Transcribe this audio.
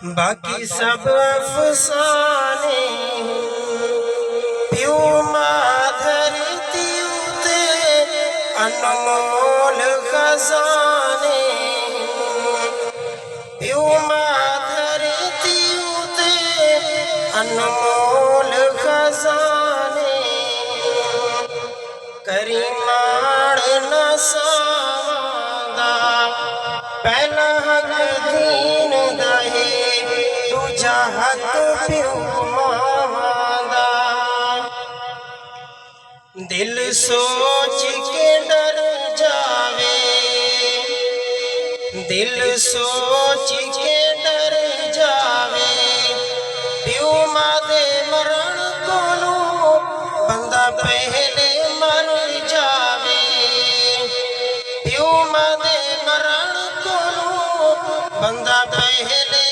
बाकी सब अफसाने प्यू मां धरती उते अनमोल खजाने प्यू मां धरती उते अनमोल खजाने करीमाण न सावंदा पहला हक दीन दहे दूजा हक प्यू मां दिल सोच के डर जावे दिल सोच के डर जावे प्यू मां दे मरण कोलू बंदा पहले मर जावे प्यू मां दे मरण कोलू बंदा पहले